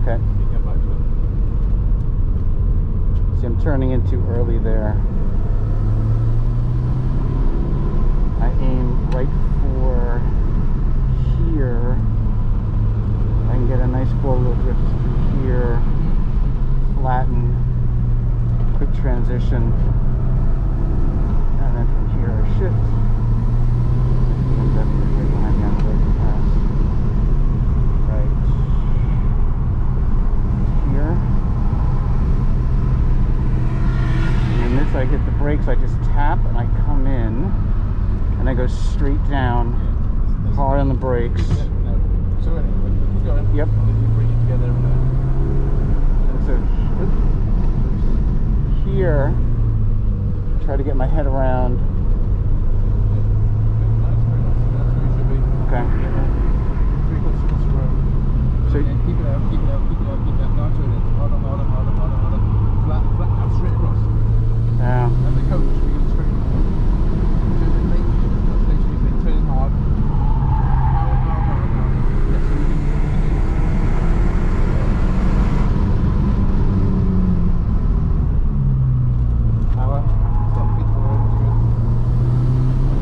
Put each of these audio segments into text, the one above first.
Okay. You get back to it. See, I'm turning in too early there. I aim right for here. I can get a nice four-wheel drift through here. Flatten. Quick transition. And then from here I shift. I'm definitely right behind me on the overpass. Right here. And in this I hit the brakes, I just tap and I come in and I go straight down, hard on the brakes. So anyway, keep going. Yep. And then you bring it together and So here, try to get my head around. That's very nice. That's where you should be. Okay. 3/4 across the road. So Yeah, keep it out, keep it out, keep it out, keep it out. Now turn it. Harder, harder, harder, harder, harder. Flat, flat, out, straight across. yeah. And the coach, we go straight across. Turn it late. That's late, so you say turn it hard. Power, power, power, power. Yes, so you can power. Stop, feet forward. That's good.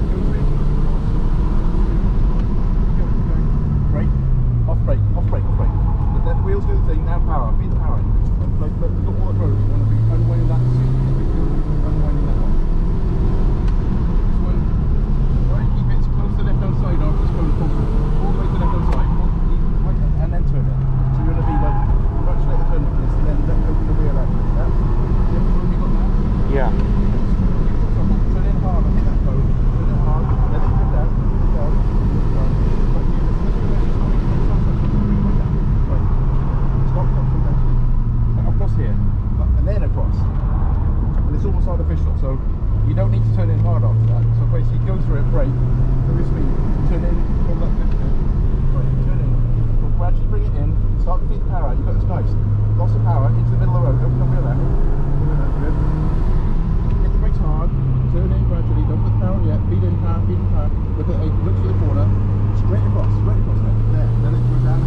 Go straight across. Keep going. Brake. Off brake, off brake, off brake. Let the wheels do the thing, now power, feed the power in. Like look at all the roads, you want to be unwinding that seat, unwinding that one. This one, try and keep it as close to the left hand side of this road as possible. All the way to the left hand side. And then turn it. So you're going to be like, much later turn like this, and then open the wheel out. Yeah? The room you got now? Yeah. So turn in hard, hit that code, turn it hard, let it drift out, drift out, drift out. Right, you just stop, across here, and then across, and it's almost artificial, so you don't need to turn in hard after that. So basically go through it, brake, go with speed, turn in, pull that good, right, turn in, so gradually bring it in, start to feed the power out. You've got this nice, lots of power into the middle of the road, open the wheel out, good, hit the brakes hard, turn in gradually, don't put the power yet, feed in power, look at the corner, straight across there, then it goes down.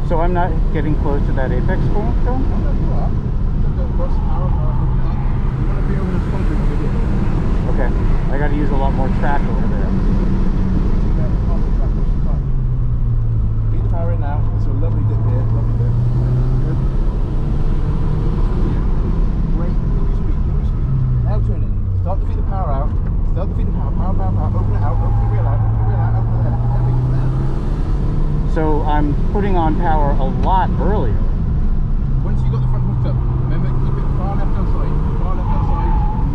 So I'm not getting close to that apex point, though? Oh, no, you are. Don't go across, power, you want to be over this concrete when you do it. Okay. I got to use a lot more track over there. Feed the power in now. It's a lovely dip here, lovely dip. Good. Great. Give me speed. Now turn in. Start to feed the power out. Start to feed the power. Open it out. Open the wheel out. Open there. So I'm putting on power a lot earlier. Once you got the front hooked up, remember keep it far left hand side.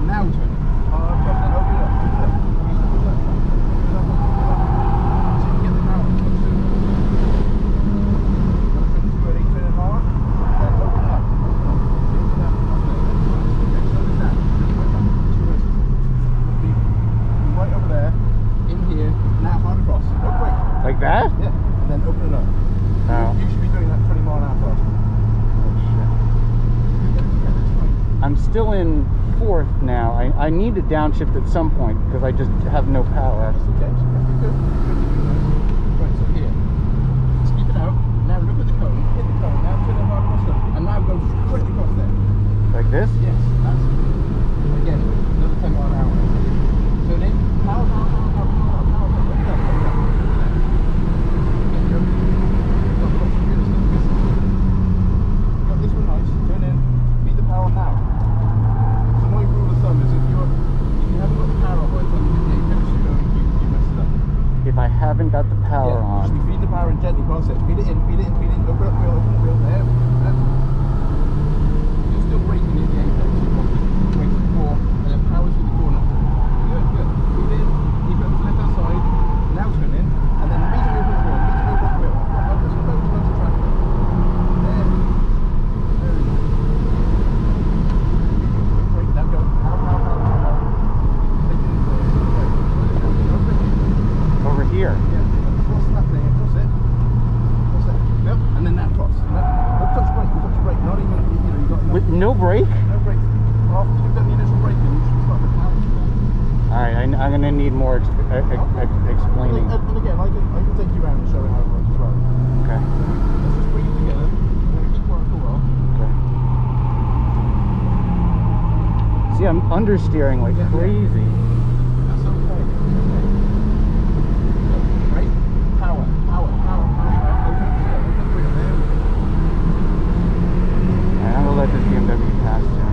Now turn it. Open it up. Use the pull left. So you can get the power. Ready, turn it hard. Then open it up. Right over there. In here. Now hard across. No brake. Like that? Yeah. And then open it up. Oh. You should be doing that 20 mile an hour faster. I'm still in fourth now. I need to downshift at some point because I just have no power. That's okay. Good. Right, so here. Just keep it out. Now look at the cone. Hit the cone. Now turn it hard across there. And now go straight across there. Like this? Yes. That's again another 10 mile an hour. Turn in. Power. Got this one nice. Turn in. Feed the power now. So my rule of thumb is if you haven't got the power by the time you hit the apex, you mess it up. If I haven't got the power on. Just feed the power in gently, past it. Feed it in. Open up the wheel, there. You're still braking in the apex. You want to brake before, and then power through the corner. Good. Feed in. Keep it on the left hand side. Now turn in, and then immediately open the wheel. There's loads of track. There. Very good. Brake. Now go. Power. Over here. Yeah. Across that thing. Across it. Yep. And then that cross. Don't touch brake. Not even. You got With no brake? no brake. After you've done the initial braking, you should start the power. Alright, I'm going to need more explaining. And again, I can take you around and show you how it works as well. Okay. So let's just bring it together. We're going to keep See, I'm understeering like Yeah, yeah. crazy. That's okay. Right? Power, power, power, power. Open up the wheel, open up the wheel. There we go. Alright, I'm gonna let this BMW pass soon.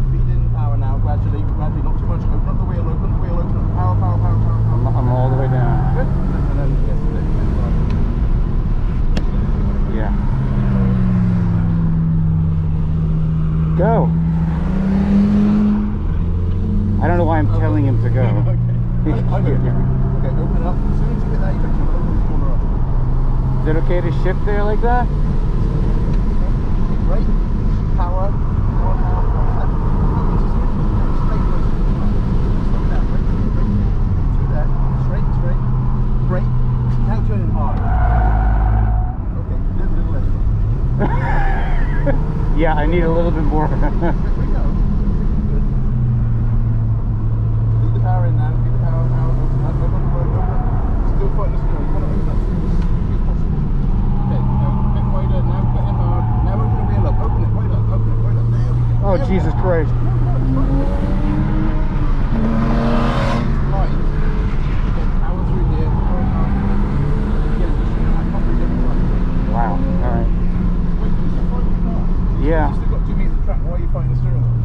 Feed in power now, gradually, gradually, not too much. Open up the wheel, open up the wheel, open up. Power, power, power, power, power. I'm all the way down. Good. And then, yes, Yeah. Go. I don't know why I'm telling him to go. Okay. I know. Okay, open it up. As soon as you get there, you can open the corner up. Is it okay to shift there like that? Right? Power, power, power, power. Slow down, right? Through there. Straight, straight. Brake. Now turning hard. Okay, little less. Yeah, I need a little bit more. Here we go. Good. Feed the power in now. Feed the power, power. Open up, open up, open up. Still fighting the steering. You want to open up as quick as possible. Okay, now get wider. Now put in hard. Now open the wheel up. Open it, wide up, open it, wide up. There we go. Oh, There we Jesus go. Christ. Right. Okay, power through here. Power, power. Again, just shoot that coverage every time. Wow. Alright. Wait, you still fighting the car? Yeah. You still got 2 meters of track. Why are you fighting the steering wheel?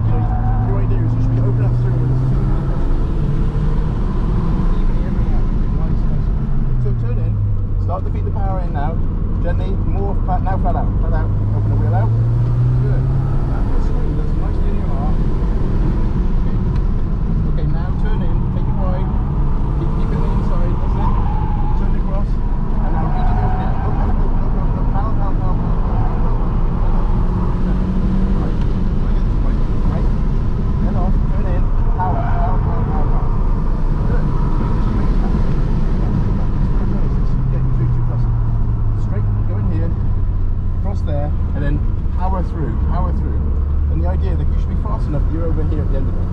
You know, your idea is you should be opening up the steering wheel as soon as possible. Evening everything out. Nice, nice. So turn in. Start to feed the power in now. Gently, more flat. Now flat out. Flat out. Open the wheel out. Good. That's swing. That's nicely in your arm. Okay. Okay, now turn in. Take it wide. Keep it inside. That's it. Turn it across. And now immediately open it. Open, open, open, open, open. Power, power, power, power, power. Right. Right. Head off. Turn in. Power, power, power, power, power. Good. Straight, go in here, cross there, and then power through, power through. And the idea that you should be fast enough, you're over here at the end of it.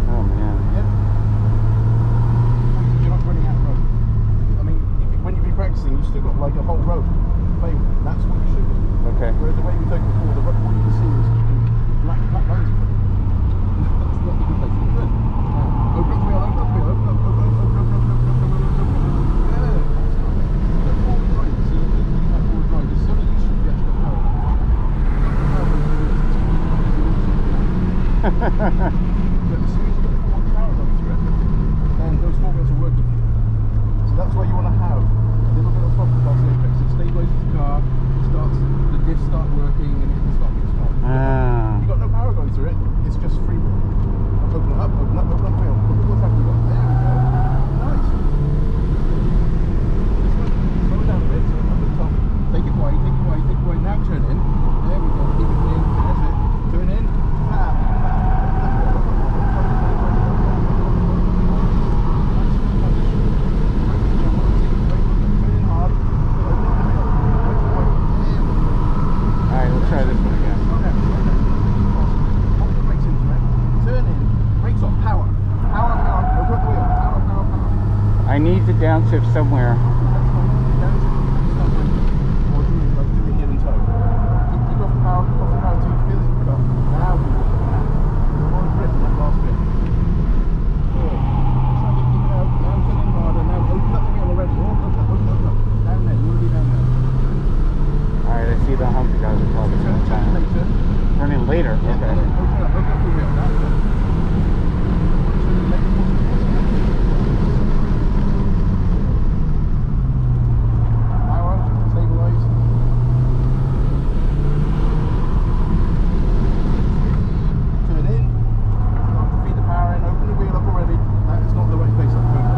Oh, man. Yep. You're not running out of road. I mean, when you've been practicing, you've still got like a whole road to play with. That's what you should do. Okay. Whereas the way we took before, all you can see is black lines in front of you. That's not a good place. Good. Now, open up the wheel, open up the wheel, open up, open up, open up, open up, open up, open up, open up. Good. That's right. Go forward drive. So you're thinking about forward drive. There's some of you should be actually got power. But as soon as you get forward power going through it, then those four wheels are working for you. So that's why you want to have a little bit of throttle across the apex. It stabilizes the car, the diffs start working, and it can start being strong. You've got no power going through it, it's just free wheel. Open it up, open up, open up the wheel. Look at what track we got. There we go. Nice. Slow it down a bit, up at the top. Take it wide, take it wide, take it wide. Now turn in. There we go. Keep it in. That's it. Turn in. Flat. Alright, let's try this one again. Pop the brakes into it. Turn in. Brakes off. Power. Power, power. Open up the wheel. Power, power, power. I need to downshift somewhere. That's fine. Down to stop it. Or do it here in tow. Keep off the power. Keep off the power until you feel it put off. Now we go. You're on grip on that last bit. Good. Try to keep it out. Now turn in harder. Now open up the wheel already. Open up, open up, open up. Down there. You're already down there. Alright, I see the hump you guys are talking Turn about. later. Turn in later. Yeah, Okay. open up the wheel. That's it. Turn in later. Power, stabilize. Turn in. Feed the power in. Open the wheel up already. That is not the right place at the moment.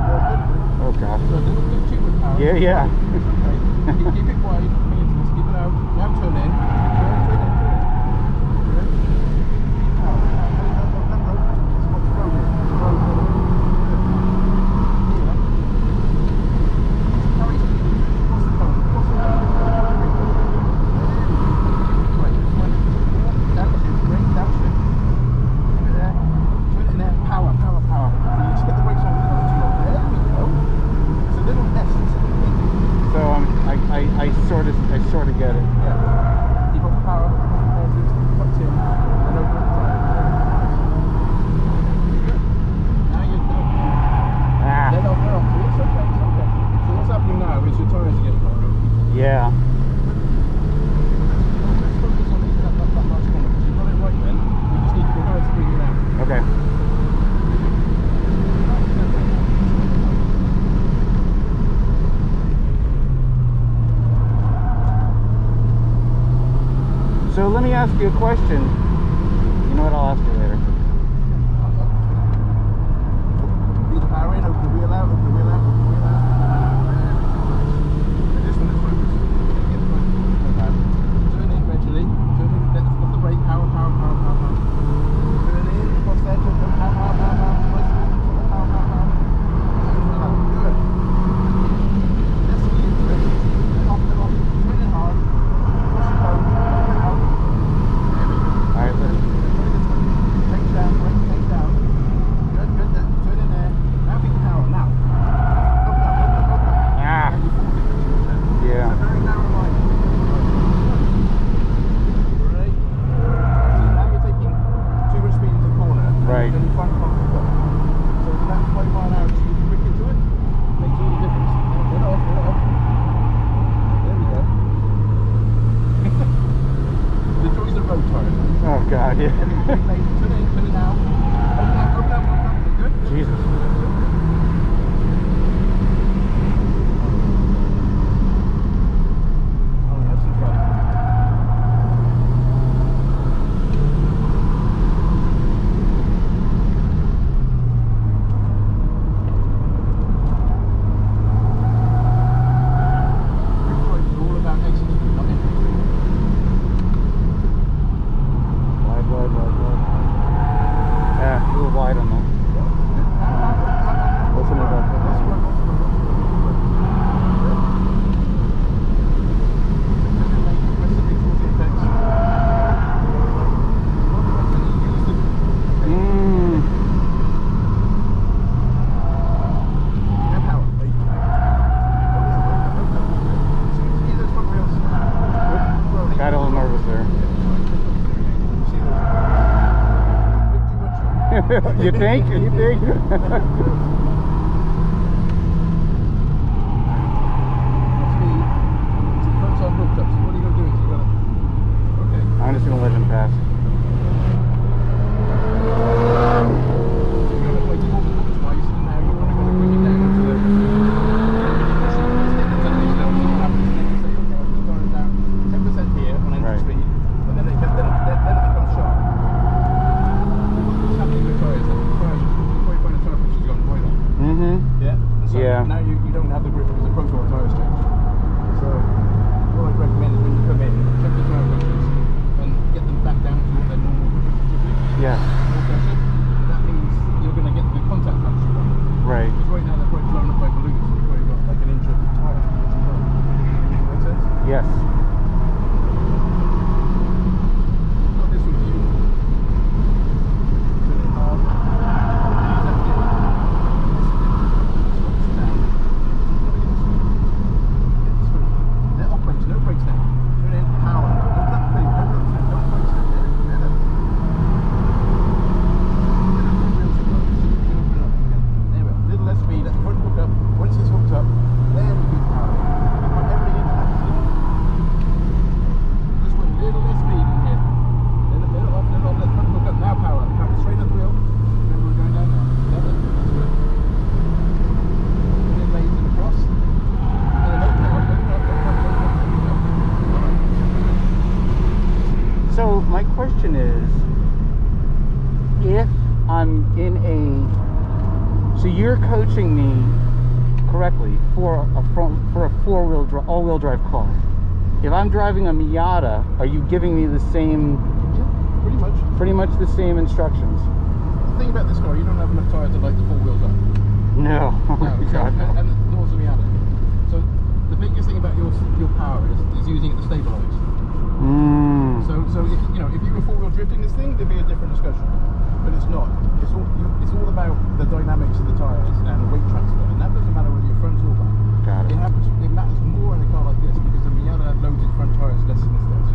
You're good. Oh, gosh. So a little bit too much power. Yeah, yeah. Okay. Keep it wide. Keep it out. Now turn in. Turn in. Good. Power. That road. So what's the road here? The road. Good. Here. Carry. Cross the cone. Cross the cone. Right. This one. Downshift. Brake. Downshift. Keep it there. Turn it in there. Power. Power. Power. So you just get the brakes on. There we go. So let me ask you a question. You know what? I'll ask you later. Leave the power in, open the wheel out, open the wheel out, open the wheel out. And this one is focused. Get the focus. Turn in gradually. Turn in, let off the brake. Power, power, power, power, power. Turn in, across there, turn in, power, power, power, power. Power, power, power. Good. Let's see it. Let off, let off. Turn in hard. Cross the road. Open out. There we go. Alright, let's. Take down, brake, take down. Good, good. Turn in there. Now think power. Now. Open up, open up, open up. Ah. And you fall into it. Yeah. It's a very narrow line. Great. See, now you're taking too much speed into the corner. Right. Then you find the bump. So with that 20 mile an hour, so you can quick into it. Makes all the difference. Get off, get off. There we go. The joys of road tires. Oh God, yeah. Turn it now. Open up, open up, open up. Good. Jesus. Oh, have some fun. Brake is all about exit speed, not entry speed. Wide, wide, wide, wide. Yeah, a little wide on that. Listen to that. Mmm. Got a little nervous there. You think? You think? I'm just gonna let him pass. Yeah. Now you don't have the grip because the profile tyres change. So what I'd recommend is when you come in, check the tyre pressures and get them back down to what their normal grip is. Yeah. More pressure. That means you're going to get the contact punch you want. Right. Because right now they're quite blown up by balloons where you've got like an inch of tyre. Make sense? Yes. Got this one for you. Turn it hard. Let off brakes, no brakes now. Turn in power. Open up the thing, open up the thing. Don't brakes now. There. There we are. A little less speed. Let the front hook up. Once it's hooked up, then we keep power. Put everything into that. Just with a little less speed in here. Let it off, let the front hook up. Now power. Power straight up the wheel. Remember we're going down there. That's it. That's good. Then lays it across. And then open up. So my question is, if I'm in a, so you're coaching me correctly for a all-wheel drive car. If I'm driving a Miata, are you giving me the same? Yeah, pretty much. Pretty much the same instructions. The thing about this car, you don't have enough tyre to light the four wheels up. No. Oh my So, God, no. and nor does the Miata. So the biggest thing about your power is using it to stabilise. So if you were four-wheel drifting this thing, there'd be a different discussion. But it's not. It's all about the dynamics of the tyres and weight transfer, and that doesn't matter whether you're front or back. Got it. It matters more in a car like this because the Miata loads its front tyres less than this does.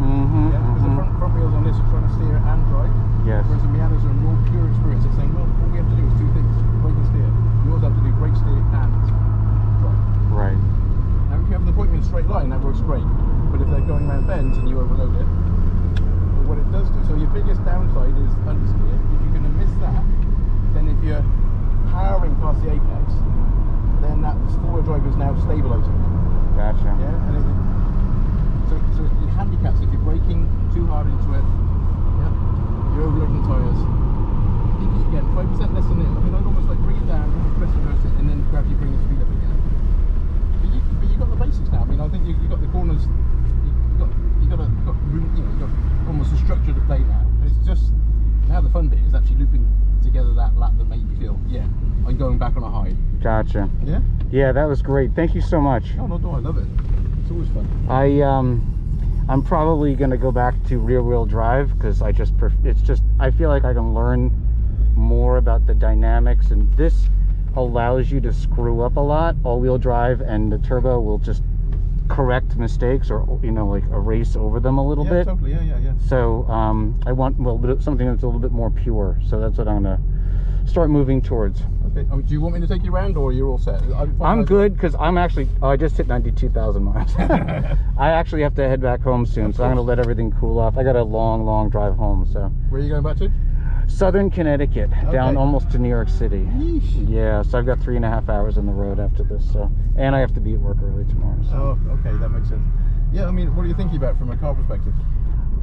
Yeah, because the front wheels on this are trying to steer and drive. Yes. Whereas the Miatas are a more pure experience. They're saying, well, all we have to do is two things: brake and steer. Yours have to do brake, steer, and drive. Right. Now, if you have an appointment in a straight line, that works great. But if they're going around bends and you overload it, well, what it does do, so your biggest downside is understeer. If you're going to miss that, you got the corners. You got room. You got almost a structured plate now. And it's just now the fun bit is actually looping together that lap that made you feel, yeah, I'm going back on a high. Gotcha. Yeah. Yeah, that was great. Thank you so much. Oh no, I love it. It's always fun. I'm probably gonna go back to rear-wheel drive because I feel like I can learn more about the dynamics, and this allows you to screw up a lot. All-wheel drive and the turbo will just correct mistakes, or like erase over them a little bit. Totally. Yeah. So I want something that's a little bit more pure. So that's what I'm gonna start moving towards. Okay. Do you want me to take you around, or you're all set? I'm good because I just hit 92,000 miles. I actually have to head back home soon, so I'm gonna let everything cool off. I got a long drive home. So where are you going back to? Southern Connecticut, down almost to New York City. Yeesh. Yeah, so I've got 3.5 hours on the road after this. So, and I have to be at work early tomorrow. So. Oh, okay, that makes sense. Yeah, I mean, what are you thinking about from a car perspective?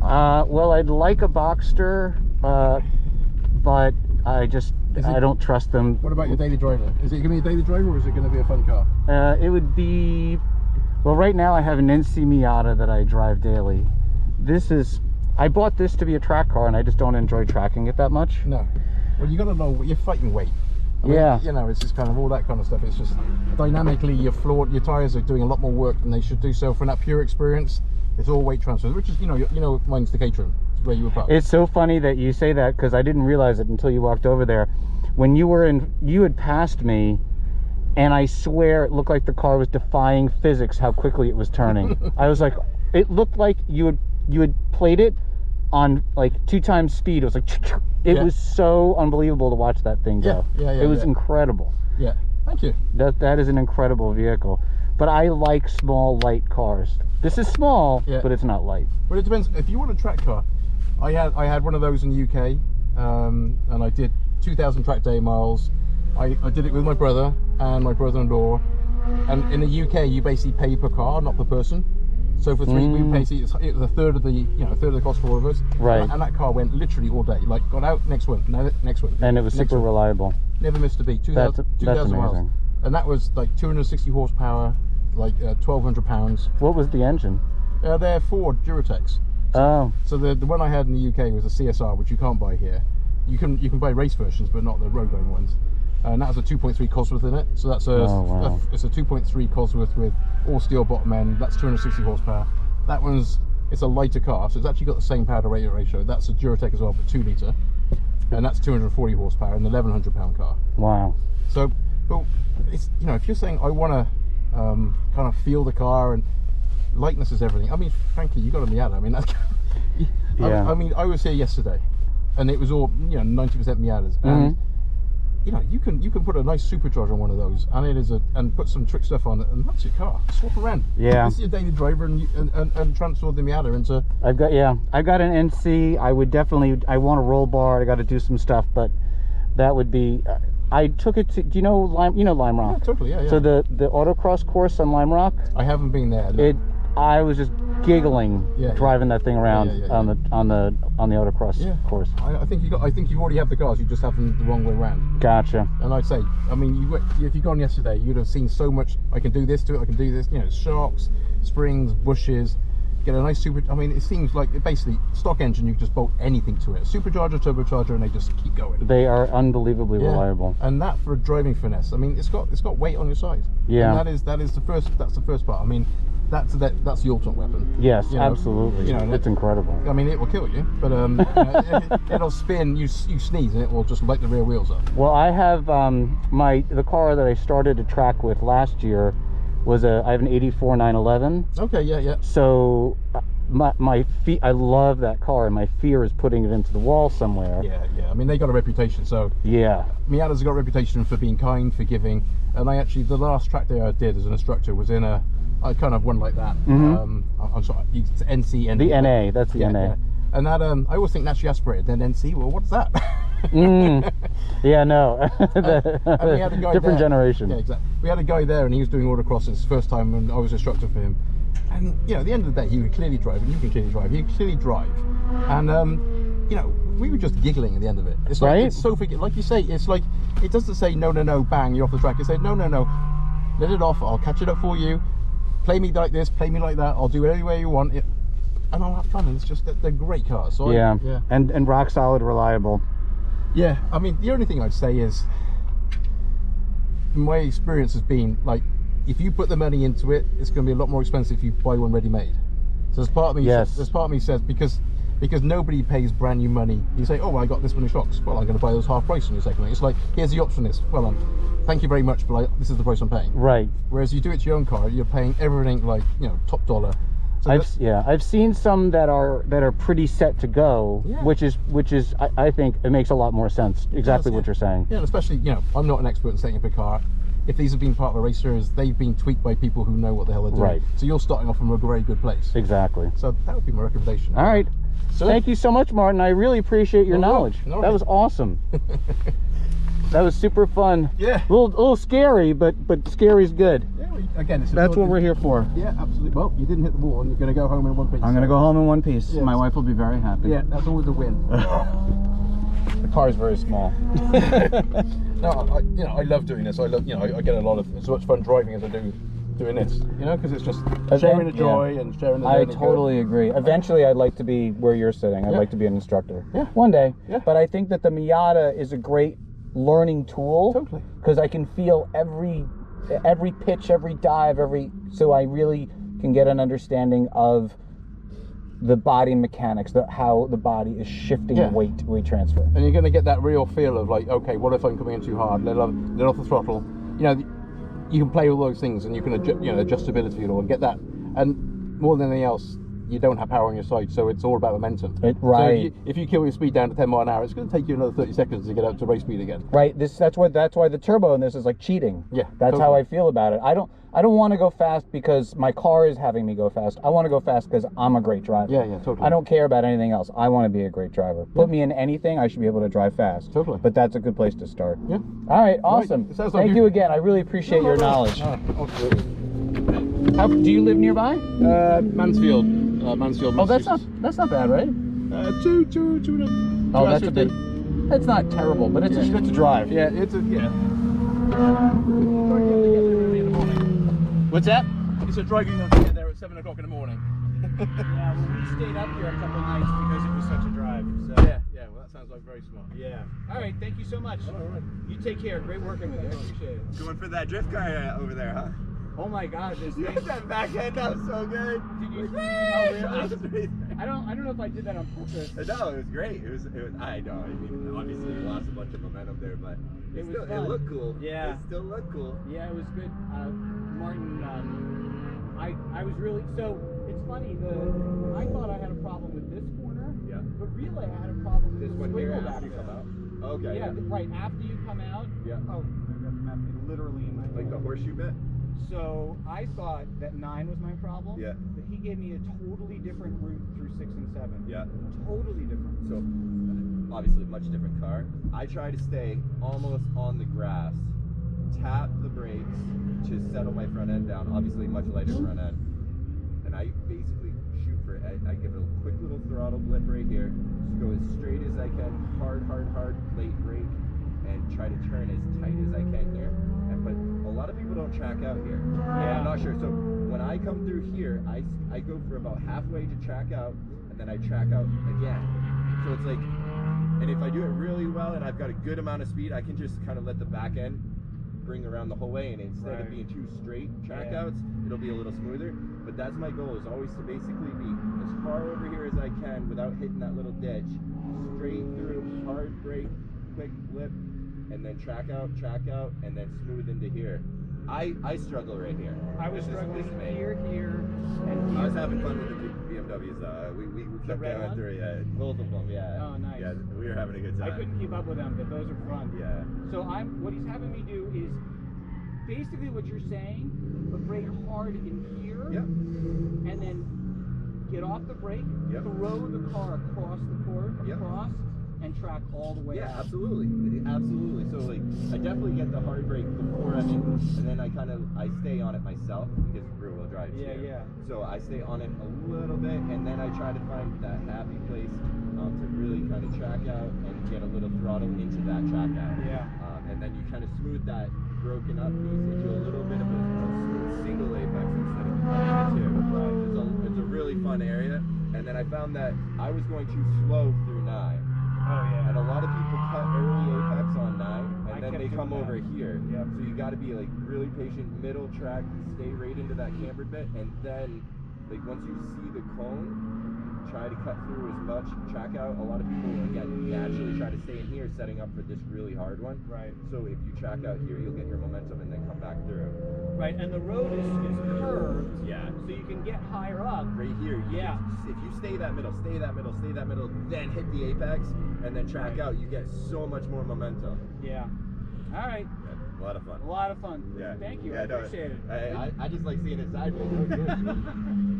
Well, I'd like a Boxster, but I don't trust them. What about your daily driver? Is it going to be a daily driver, or is it going to be a fun car? It would be, well, right now I have an NC Miata that I drive daily. I bought this to be a track car, and I just don't enjoy tracking it that much. No. Well, you got to know you're fighting weight. I mean, yeah. It's just kind of all that kind of stuff. It's just dynamically your tires are doing a lot more work than they should do. So from that pure experience, it's all weight transfers, which is mine's the Caterham. It's where you were parked. It's so funny that you say that because I didn't realize it until you walked over there. When you had passed me, and I swear it looked like the car was defying physics how quickly it was turning. I was like, it looked like you had played it on like 2 times speed. It was like it was so unbelievable to watch that thing go. It was incredible. Yeah, thank you. That is an incredible vehicle, but I like small light cars. This is small, but it's not light. Well, it depends. If you want a track car, I had one of those in the UK, and I did 2,000 track day miles. I did it with my brother and my brother-in-law, and in the UK you basically pay per car, not per person. So for 3 we pay, it was a third of the cost for all of us. Right. And that car went literally all day. Like, got out, next one, next one. And it was super reliable. Never missed a beat. 2,000 miles. And that was like 260 horsepower, like 1,200 pounds. What was the engine? They're Ford Duratex. So the one I had in the UK was a CSR, which you can't buy here. You can buy race versions, but not the road going ones. And that has a 2.3 Cosworth in it, so that's it's a 2.3 Cosworth with all steel bottom end. That's 260 horsepower. That it's a lighter car, so it's actually got the same power to weight ratio. That's a Duratec as well, but 2 litre, and that's 240 horsepower and 1,100 pound car. Wow. So, but it's if you're saying I want to kind of feel the car, and lightness is everything. I mean, frankly, you got a Miata. I mean, that's I mean, I was here yesterday, and it was all 90% Miatas, and you can put a nice supercharger on one of those, and put some trick stuff on it, and that's your car. Swap around. Yeah. This is your daily driver, and transfer the Miata into. I've got an NC. I want a roll bar. I got to do some stuff, but that would be. I took it to. Do you know Lime Rock? Yeah, totally. Yeah. So the autocross course on Lime Rock. I haven't been there. No. I was just giggling driving that thing around on the autocross course. I think you already have the cars. You just have them the wrong way around. Gotcha. And I'd say, I mean, if you'd gone yesterday, you'd have seen so much. I can do this to it. I can do this. Shocks, springs, bushes. Get a nice I mean, it seems like basically stock engine. You can just bolt anything to it. Supercharger, turbocharger, and they just keep going. They are unbelievably reliable. And that for a driving finesse. I mean, it's got weight on your side. Yeah. And that is the first. That's the first part. I mean. That's the ultimate weapon. Yes, absolutely. It's incredible. I mean, it will kill you, but it'll spin. You sneeze, and it will just light the rear wheels up. Well, I have the car that I started to track with last year I have an '84 911. Okay, yeah. So my feet, I love that car, and my fear is putting it into the wall somewhere. Yeah. I mean, they got a reputation, so yeah. Miata's got a reputation for being kind, forgiving, and the last track day I did as an instructor was in I kind of one like that. I'm sorry, it's NC. The NA, that's the NA. Yeah. And that I always think naturally aspirated, then NC. Well, what's that? Yeah, no. And we had a guy different generation. Yeah, exactly. We had a guy there, and he was doing autocross his first time, and I was instructor for him. And at the end of the day, he could clearly drive, and you can clearly drive. He could clearly drive, and we were just giggling at the end of it. It's like it's so like you say. It's like it doesn't say no, bang, you're off the track. It says no, let it off. I'll catch it up for you. play me like this, play me like that. I'll do it any way you want it, and I'll have fun. And it's just that they're great cars. So Yeah. yeah. And rock solid, reliable. Yeah. I mean, the only thing I'd say is, my experience has been like, if you put the money into it, it's going to be a lot more expensive if you buy one ready-made. So there's part of me, there's part of me says because nobody pays brand new money. You say, oh, well, I got this one in shocks. Well, I'm going to buy those half price on your second hand. It's like, here's the option list. Well, thank you very much, but like, this is the price I'm paying. Right. Whereas you do it to your own car, you're paying everything like, you know, top dollar. So I've seen some that are pretty set to go, which is I think it makes a lot more sense. Exactly what you're saying. Yeah, and especially, you know, I'm not an expert in setting up a car. If these have been part of a racer, they've been tweaked by people who know what the hell they're doing. Right. So you're starting off from a very good place. Exactly. So that would be my recommendation. All right. So thank you so much, Martin. I really appreciate your knowledge. That was awesome. That was super fun. Yeah. A little scary, but scary's good. Yeah. Again, that's what we're here for. Yeah, absolutely. Well, you didn't hit the wall, and you're going to go home in one piece. I'm going to go home in one piece. Yeah, My wife will be very happy. Yeah, that's always a win. The car is very small. No, you know, I love doing this. I love, you know, I get a lot of as much fun driving as I do doing this. You know, because it's just sharing the joy and sharing the. I totally agree. Eventually, I'd like to be where you're sitting. I'd like to be an instructor. Yeah. One day. Yeah. But I think that the Miata is a great learning tool. Totally. Because I can feel every pitch, every dive, so I really can get an understanding of the body mechanics, how the body is shifting weight transfer. And you're going to get that real feel of like, okay, what if I'm coming in too hard? Let off the throttle. You know, you can play with those things, and you can adjustability and all, and get that. And more than anything else, you don't have power on your side, so it's all about momentum. Right. So if you kill your speed down to 10 miles an hour, it's going to take you another 30 seconds to get up to race speed again. Right. That's why the turbo in this is like cheating. Yeah. That's how I feel about it. I don't want to go fast because my car is having me go fast. I want to go fast because I'm a great driver. Yeah, totally. I don't care about anything else. I want to be a great driver. Put me in anything, I should be able to drive fast. Totally. But that's a good place to start. Yeah. All right. Awesome. Right. Thank you again. I really appreciate your knowledge. Absolutely. Do you live nearby? Mansfield. Mansfield. Oh, that's not bad, right? Two. Oh, that's a bit. It's not terrible, but it's a drive. Yeah, it's a What's that? It's a drive you have to get there at 7 o'clock in the morning. Yeah, well, we stayed up here a couple nights because it was such a drive. So. Yeah, well, that sounds like very smart. Yeah. All right, thank you so much. All right. You take care. Great working with you. I appreciate it. Going for that drift car over there, huh? Oh my God, this thing. That back end, that was so good. Did you? Oh, really? I don't know if I did that on purpose. No, it was great. It was. I know. I mean, obviously you lost a bunch of momentum there, but it looked cool. Yeah. It still looked cool. Yeah, it was good. Martin, I was really, so it's funny, I thought I had a problem with this corner. Yeah. But really I had a problem with This the one here squiggle after you back come there. out. Okay. Yeah, right after you come out. Yeah. Oh, I got the map literally in my Like the horseshoe bit. So I thought that 9 was my problem. Yeah. But he gave me a totally different route through 6 and 7. Yeah. Totally different. So obviously much different car. I try to stay almost on the grass, tap the brakes to settle my front end down. Obviously much lighter front end, and I basically shoot for it. I give it a quick little throttle blip right here, just go as straight as I can, hard, late brake, and try to turn as tight as I can here. But a lot of people don't track out here. Yeah. I'm not sure. So when I come through here, I go for about halfway to track out, and then I track out again. So it's like, and if I do it really well and I've got a good amount of speed, I can just kind of let the back end bring around the whole way, and instead of being 2 straight track outs, it'll be a little smoother. But that's my goal, is always to basically be as far over here as I can without hitting that little ditch, straight through, hard brake, quick flip, and then track out, and then smooth into here. I struggle right here. I was struggling here, and here. I was having fun with the BMWs. We kept going through both of them. Yeah. Oh, nice. Yeah, we were having a good time. I couldn't keep up with them, but those are fun. Yeah. So what he's having me do is basically what you're saying, but brake hard in here, and then get off the brake, throw the car across the court, and track all the way out. Yeah, absolutely. So like, I definitely get the hard brake before I'm in, and then I stay on it myself because rear wheel drive. Yeah. So I stay on it a little bit, and then I try to find that happy place to really kind of track out and get a little throttle into that track out. Yeah. And then you kind of smooth that broken up piece into a little bit of a smooth single apex instead of really fun area. And then I found that I was going too slow through 9. Oh yeah. And a lot of people cut early apex on 9, and I then kept they come doing over that. here. Yep. So you got to be like really patient, middle track, stay right into that cambered bit, and then like once you see the cone, try to cut through as much, track out. A lot of people again naturally try to stay in here, setting up for this really hard one. Right. So if you track out here, you'll get your momentum and then come back through. Right, and the road is curved. Yeah. So you can get higher up. Right here. Yeah. If you stay that middle, stay that middle, stay that middle, then hit the apex, and then track Right. out, you get so much more momentum. Yeah. All right. Yeah, a lot of fun. A lot of fun. Yeah. Thank you. Yeah, I no, appreciate it. I just like seeing it sideways. That was good.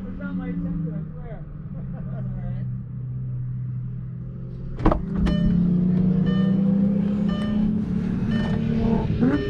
It's not my intention, I swear. That's all right.